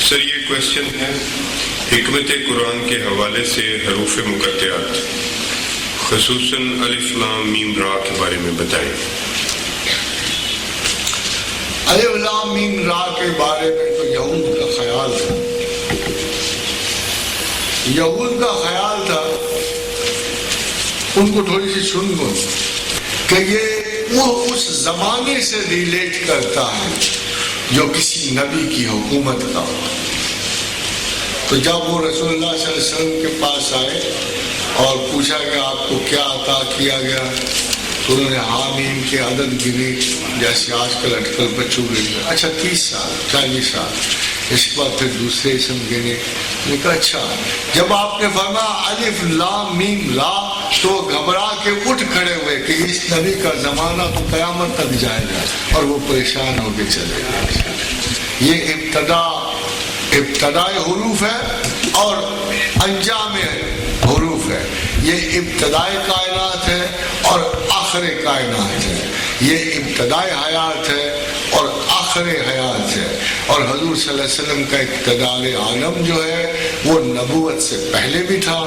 سر یہ کویشچن ہے حکمت قرآن کے حوالے سے حروف مقطعات خصوصاً الف لام میم را کے بارے میں بتائیں۔ الف لام میم را کے بارے میں تو یہود کا خیال تھا، یہود کا خیال تھا، ان کو تھوڑی سی سن گو کہ یہ وہ اس زمانے سے ریلیٹ کرتا ہے جو کسی نبی کی حکومت کا ہو۔ تو جب وہ رسول اللہ صلی اللہ علیہ وسلم کے پاس آئے اور پوچھا کہ آپ کو کیا عطا کیا گیا، تو انہوں نے حامیم کے عدد گنے جیسے آج کل اٹکل بچوں گنے، اچھا 30 سال 40 سال، اس کے بعد پھر دوسرے اسم گنے۔ میں کہا اچھا، جب آپ نے فرمایا الف لام میم را تو گھبرا کے اٹھ کھڑے ہوئے کہ اس نبی کا زمانہ تو قیامت تک جائے گا، اور وہ پریشان ہو کے چلے گئے۔ یہ ابتدائی حروف ہے اور انجام حروف ہے، یہ ابتدائی کائنات ہے اور آخر کائنات ہے، یہ ابتدائی حیات ہے اور آخر حیات ہے، اور حضور صلی اللہ علیہ وسلم کا اقتدار عالم جو ہے وہ نبوت سے پہلے بھی تھا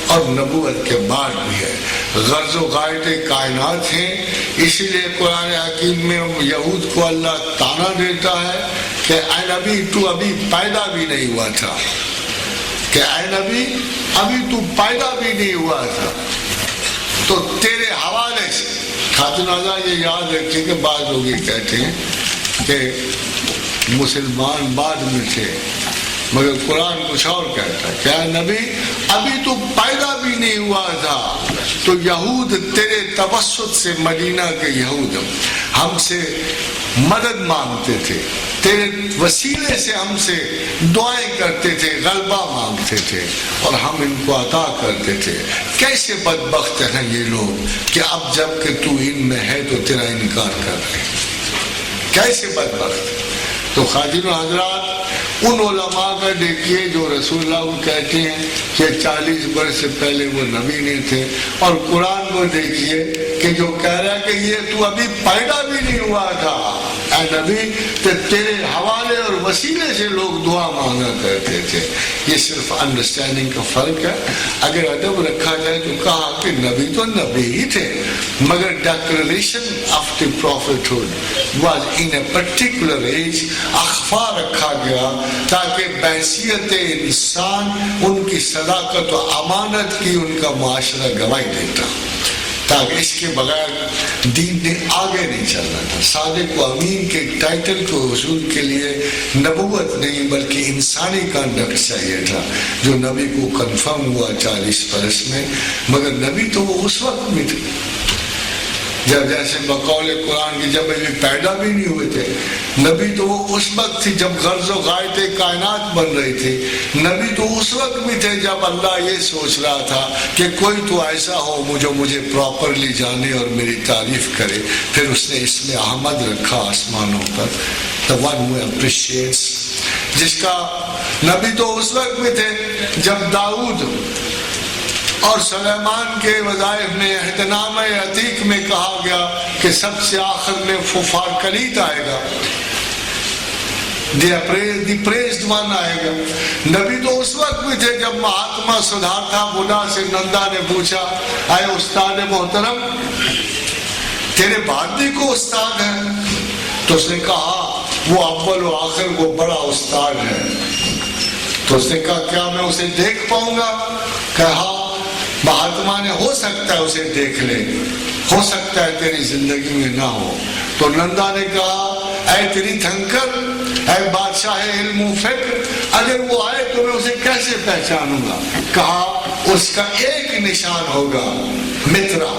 اور نبوت کے بعد بھی ہے، غرض و غایت کائنات ہیں۔ اسی لیے قرآن حکیم میں یہود کو اللہ طعنہ دیتا ہے کہ اے نبی تو ابھی پیدا بھی نہیں ہوا تھا، کہ اے نبی ابھی تو پیدا بھی نہیں ہوا تھا، تو تیرے حوالے سے خاتون آزاد یہ یاد رکھیں کہ بعض لوگ یہ کہتے ہیں کہ مسلمان بعد میں تھے، مگر قرآن کچھ اور کہتا ہے کہ اے نبی ابھی تو پیدا بھی نہیں ہوا تھا، تو یہود تیرے توسط سے، مدینہ کے یہود ہم سے مدد مانگتے تھے، تیرے وسیلے سے ہم سے دعائیں کرتے تھے، غلبہ مانگتے تھے، اور ہم ان کو عطا کرتے تھے۔ کیسے بدبخت ہیں یہ لوگ کہ اب جب کہ تو ان میں ہے تو تیرا انکار کر رہے ہیں، کیسے بدبخت۔ تو خادم حضرات ان علماء کا دیکھیے جو رسول اللہ کو کہتے ہیں کہ 40 برس سے پہلے وہ نبی نہیں تھے، اور قرآن کو دیکھیے کہ جو کہہ رہا ہے کہ یہ تو ابھی پیدا بھی نہیں ہوا تھا، اے نبی تو تیرے حوالے اور وسیلے سے لوگ دعا مانگا کرتے تھے۔ یہ صرف انڈرسٹینڈنگ کا فرق ہے۔ اگر ادب رکھا جائے تو کہا کہ نبی تو نبی ہی تھے، مگر declaration of the prophethood was in a particular age, اخفا رکھا گیا تاکہ بحیثیت انسان ان کی صداقت و امانت کی ان کا معاشرہ گواہی دیتا، تاکہ اس کے بغیر دین نے آگے نہیں چلنا تھا۔ صادق و امین کے ٹائٹل کو حصول کے لیے نبوت نہیں بلکہ انسانی کانڈکٹ چاہیے تھا، جو نبی کو کنفرم ہوا 40 برس میں، مگر نبی تو وہ اس وقت میں تھے جب جیسے بقول قرآن کی جب ابھی پیدا بھی نہیں ہوئے تھے، نبی تو وہ اس وقت تھی جب غرض و غایت کائنات بن رہی تھی، نبی تو اس وقت بھی تھے جب اللہ یہ سوچ رہا تھا کہ کوئی تو ایسا ہو جو مجھے پراپرلی جانے اور میری تعریف کرے، پھر اس نے اس میں احمد رکھا آسمانوں پر، the one who appreciates، جس کا نبی تو اس وقت بھی تھے جب داؤد اور سلیمان کے وظائف میں اہتنام عتیق میں کہا گیا کہ سب سے آخر میں فارکلیت آئے گا، دی پریزڈ ون آئے گا۔ نبی تو اس وقت بھی تھے جب مہاتما سدھارتھا بدھا سے نندا نے پوچھا اے استاد محترم تیرے بعد بھی کو استاد ہے؟ تو اس نے کہا وہ اول و آخر کو بڑا استاد ہے۔ تو اس نے کہا کیا میں اسے دیکھ پاؤں گا؟ کہا مہاتما نے ہو سکتا ہے اسے دیکھ لے، ہو سکتا ہے تیری زندگی میں نہ ہو۔ تو نندا نے کہا اے تیری تھنکر، اے بادشاہ علم و فکر، اگر وہ آئے تو میں اسے کیسے پہچانوں گا؟ کہا اس کا ایک نشان ہوگا، مترا،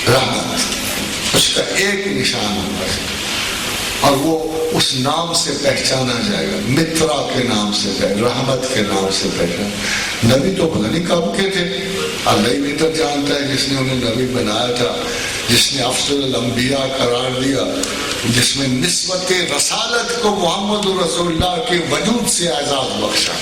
رحمت، اس کا ایک نشان ہوگا، اور وہ اس نام سے پہچانا جائے گا، مترا کے نام سے، رحمت کے نام سے پہچانا۔ نبی تو پتہ نہیں کب کے تھے، اللہ ہی بہتر جانتا ہے، جس نے انہیں نبی بنایا تھا، جس نے افضل الانبیاء قرار دیا، جس میں نسبت رسالت کو محمد رسول اللہ کے وجود سے اعزاز بخشا۔